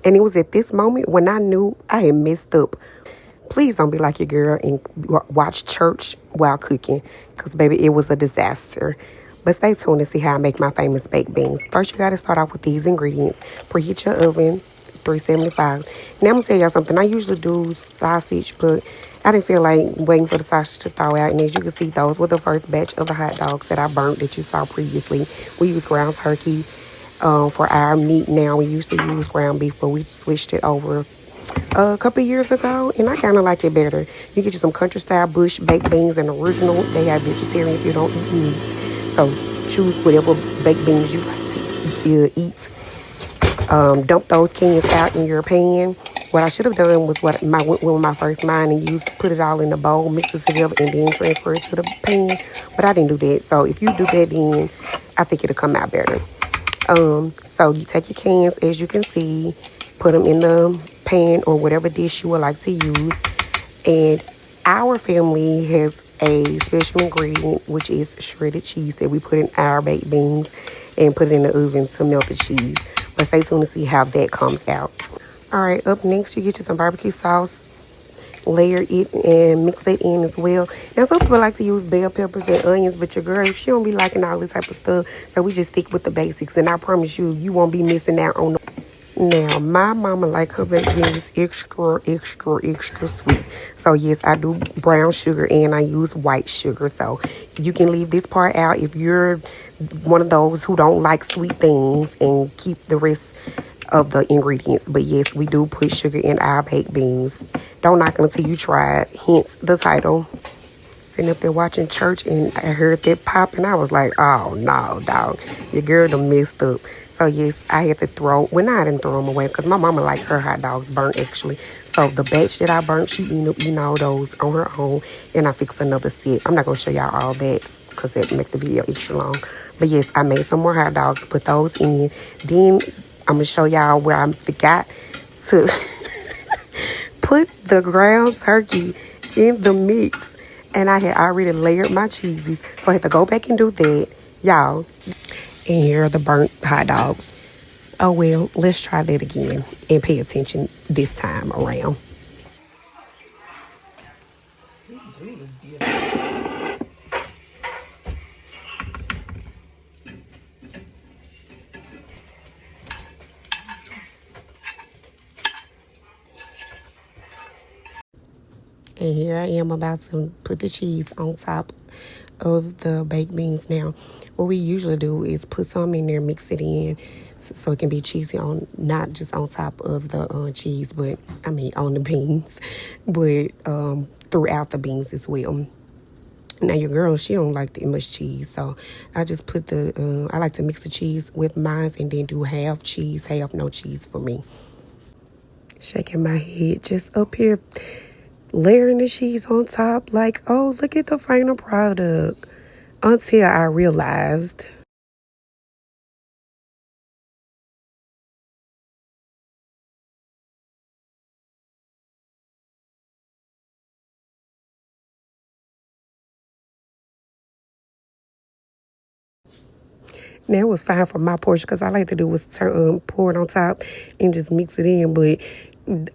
And it was at this moment when I knew I had messed up. Please don't be like your girl and watch church while cooking, because, baby, it was a disaster. But stay tuned to see how I make my famous baked beans. First, you got to start off with these ingredients. Preheat your oven, 375. Now, I'm going to tell y'all something. I usually do sausage, but I didn't feel like waiting for the sausage to thaw out. And as you can see, those were the first batch of the hot dogs that I burnt that you saw previously. We used ground turkey for our meat now. We used to use ground beef, but we switched it over a couple years ago, and I kind of like it better. You get you some country style bush baked beans and original. They have vegetarian if you don't eat meat, so choose whatever baked beans you like to eat. Dump those cans out in your pan. What I should have done was went with my first mind and put it all in a bowl, mix it together, and then transfer it to the pan. But I didn't do that. So if you do that, then I think it'll come out better. So you take your cans, as you can see, put them in the pan or whatever dish you would like to use. And our family has a special ingredient, which is shredded cheese that we put in our baked beans and put it in the oven to melt the cheese. But stay tuned to see how that comes out. All right, up next, you get you some barbecue sauce. Layer it and mix it in as well. Now, some people like to use bell peppers and onions, but your girl, she don't be liking all this type of stuff. So we just stick with the basics. And I promise you, you won't be missing out on Now, my mama like her baked beans extra, extra, extra sweet. So, yes, I do brown sugar and I use white sugar. So, you can leave this part out if you're one of those who don't like sweet things and keep the rest of the ingredients. But, yes, we do put sugar in our baked beans. Don't knock it until you try it. Hence the title. Sitting up there watching church and I heard that pop and I was like, oh, no, dog. Your girl done messed up. So, yes, I had to I didn't throw them away because my mama liked her hot dogs burnt, actually. So, the batch that I burnt, she ended up eating all those on her own. And I fixed another set. I'm not going to show y'all all that because that make the video extra long. But, yes, I made some more hot dogs, put those in. Then, I'm going to show y'all where I forgot to put the ground turkey in the mix. And I had already layered my cheeses. So, I had to go back and do that. Y'all. And here are the burnt hot dogs. Oh, well, let's try that again and pay attention this time around. And here I am about to put the cheese on top of the baked beans. Now, what we usually do is put some in there, mix it in, so it can be cheesy on, not just on top of the cheese, but on the beans, but throughout the beans as well. Now, your girl, she don't like that much cheese, so I just put I like to mix the cheese with mine and then do half cheese, half no cheese for me. Shaking my head just up here, layering the cheese on top like, oh, look at the final product, until I realized now it was fine for my portion because I like to do was pour it on top and just mix it in. But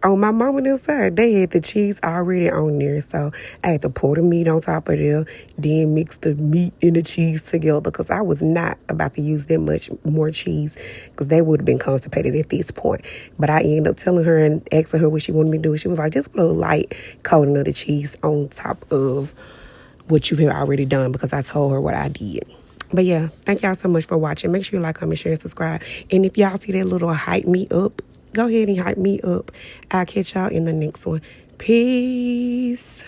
on my mama and side, they had the cheese already on there. So I had to pour the meat on top of there, then mix the meat and the cheese together because I was not about to use that much more cheese because they would have been constipated at this point. But I ended up telling her and asking her what she wanted me to do. She was like, just put a light coating of the cheese on top of what you have already done because I told her what I did. But yeah, thank y'all so much for watching. Make sure you like, comment, share, and subscribe. And if y'all see that little hype me up, go ahead and hype me up. I'll catch y'all in the next one. Peace.